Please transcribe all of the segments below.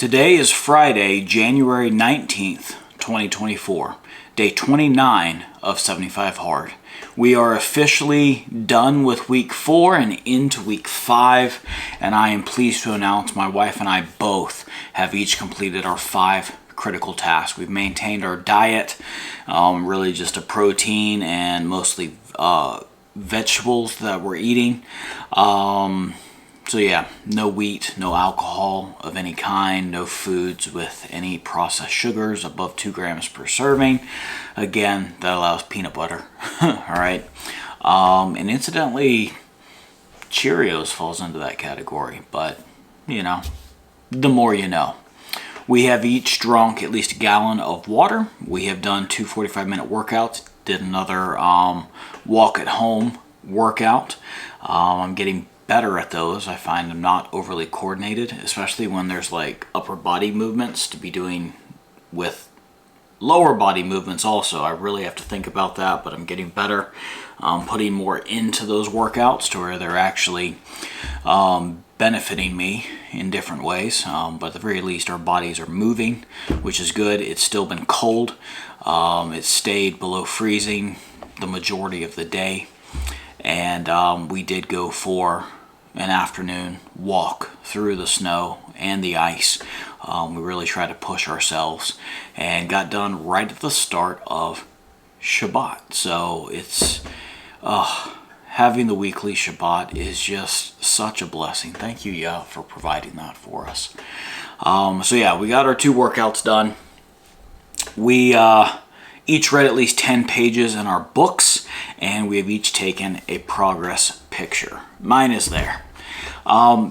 Today is Friday, January 19th, 2024, day 29 of 75 Hard. We are officially done with week 4 and into week 5, and I am pleased to announce my wife and I both have each completed our 5 critical tasks. We've maintained our diet, really just a protein and mostly vegetables that we're eating. So yeah, no wheat, no alcohol of any kind, no foods with any processed sugars above 2 grams per serving. Again, that allows peanut butter. Alright. And incidentally, Cheerios falls into that category, but you know, the more you know. We have each drunk at least a gallon of water. We have done 2 45-minute workouts. Did another walk at home workout. I'm getting better at those. I find I'm not overly coordinated, especially when there's like upper body movements to be doing with lower body movements also. I really have to think about that, but I'm getting better, putting more into those workouts to where they're actually benefiting me in different ways. But at the very least, our bodies are moving, which is good. It's still been cold. It stayed below freezing the majority of the day. And we did go for an afternoon walk through the snow and the ice. We really tried to push ourselves and got done right at the start of Shabbat. So it's having the weekly Shabbat is just such a blessing. Thank you, Yah, for providing that for us. So yeah, we got our 2 workouts done. We each read at least 10 pages in our books, and we have each taken a progress picture. Mine is there.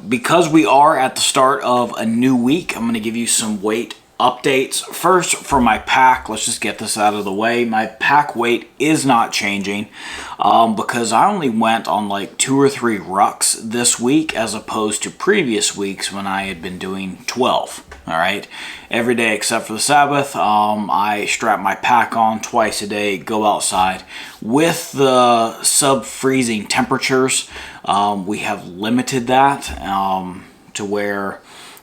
Because we are at the start of a new week, I'm going to give you some weight updates. First, for my pack, let's just get this out of the way. My pack weight is not changing because I only went on like 2 or 3 rucks this week as opposed to previous weeks when I had been doing 12. All right, every day except for the Sabbath, I strap my pack on twice a day, go outside. With the sub-freezing temperatures, we have limited that to where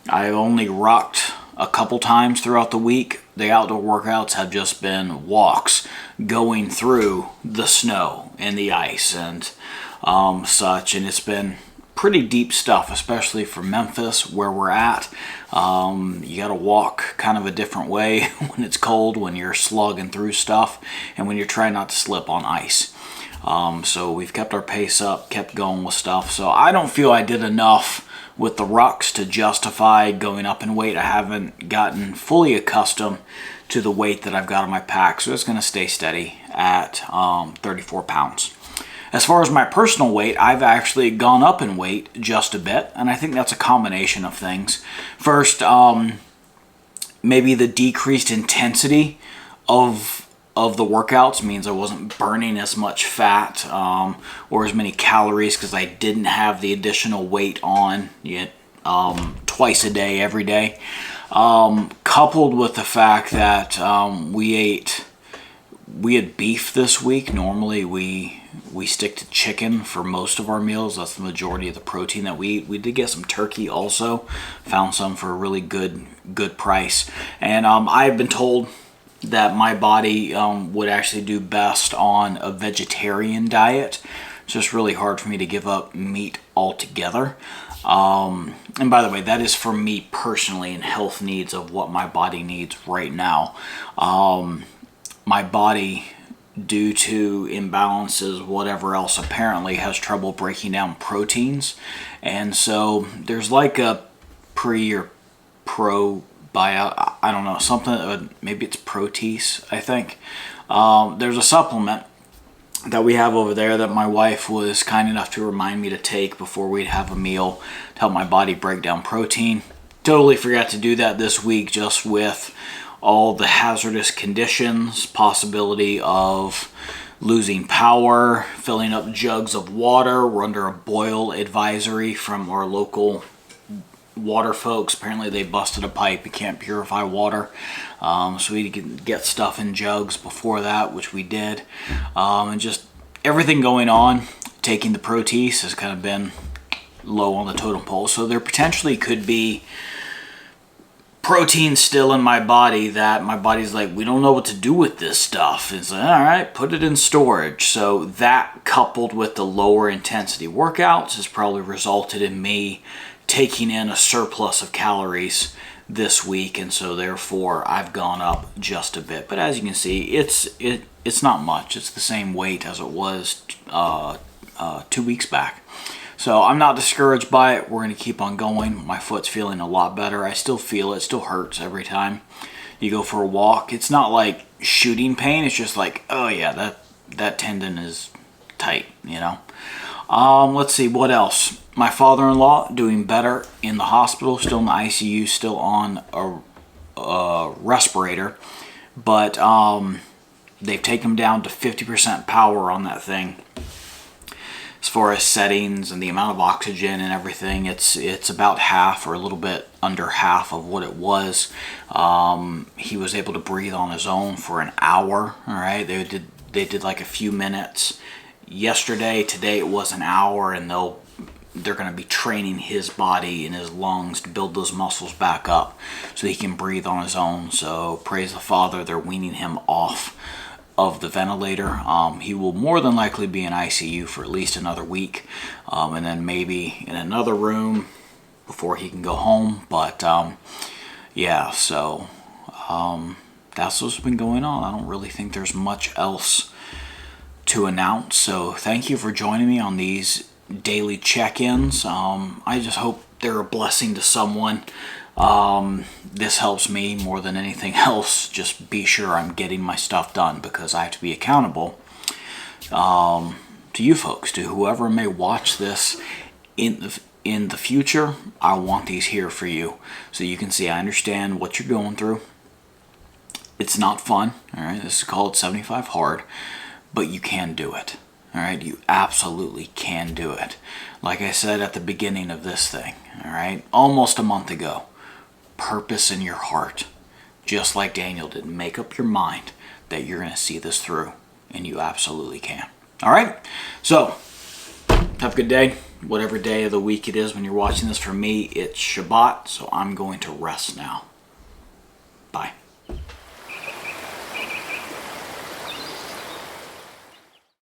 I only rucked a couple times throughout the week. The outdoor workouts have just been walks going through the snow and the ice and such, and it's been pretty deep stuff, especially for Memphis where we're at. You got to walk kind of a different way when it's cold, when you're slugging through stuff, and when you're trying not to slip on ice. So we've kept our pace up, kept going with stuff. So I don't feel I did enough with the rucks to justify going up in weight. I haven't gotten fully accustomed to the weight that I've got on my pack, so it's going to stay steady at 34 pounds. As far as my personal weight, I've actually gone up in weight just a bit, and I think that's a combination of things. First, maybe the decreased intensity of the workouts means I wasn't burning as much fat or as many calories because I didn't have the additional weight on yet twice a day, every day. Coupled with the fact that we had beef this week. Normally we stick to chicken for most of our meals. That's the majority of the protein that we eat. We did get some turkey also. Found some for a really good price. And I've been told that my body would actually do best on a vegetarian diet. It's just really hard for me to give up meat altogether. And by the way, that is for me personally and health needs of what my body needs right now. My body, due to imbalances, whatever else, apparently has trouble breaking down proteins. And so there's like a pre or pro buyout, I don't know, something, maybe it's Protease, I think. There's a supplement that we have over there that my wife was kind enough to remind me to take before we'd have a meal to help my body break down protein. Totally forgot to do that this week, just with all the hazardous conditions, possibility of losing power, filling up jugs of water. We're under a boil advisory from our local water folks. Apparently they busted a pipe. You can't purify water. So we could get stuff in jugs before that, which we did. And just everything going on. Taking the Protease has kind of been low on the totem pole. So there potentially could be protein still in my body that my body's like, we don't know what to do with this stuff. It's like, all right, put it in storage. So that, coupled with the lower intensity workouts, has probably resulted in me taking in a surplus of calories this week, and so therefore I've gone up just a bit. But as you can see, it's not much. It's the same weight as it was 2 weeks back. So I'm not discouraged by it. We're going to keep on going. My foot's feeling a lot better. I still feel it. It still hurts every time you go for a walk. It's not like shooting pain. It's just like, oh yeah, that tendon is tight, you know. Let's see, what else? My father-in-law doing better in the hospital, still in the ICU, still on a respirator, but they've taken him down to 50% power on that thing. As far as settings and the amount of oxygen and everything, it's about half, or a little bit under half of what it was. He was able to breathe on his own for an hour. All right, they did like a few minutes yesterday. Today it was an hour, and they're going to be training his body and his lungs to build those muscles back up so he can breathe on his own. So praise the Father, they're weaning him off of the ventilator. He will more than likely be in ICU for at least another week, and then maybe in another room before he can go home. But yeah, so that's what's been going on. I don't really think there's much else to announce. So thank you for joining me on these daily check-ins. I just hope they're a blessing to someone. This helps me more than anything else. Just be sure I'm getting my stuff done, because I have to be accountable to you folks, to whoever may watch this in the future. I want these here for you so you can see I understand what you're going through. It's not fun. All right, this is called 75 hard, but you can do it. All right, you absolutely can do it. Like I said at the beginning of this thing, all right, almost a month ago, purpose in your heart, just like Daniel did. Make up your mind that you're going to see this through, and you absolutely can. All right, so have a good day, whatever day of the week it is when you're watching this. For me, it's Shabbat, so I'm going to rest now. Bye.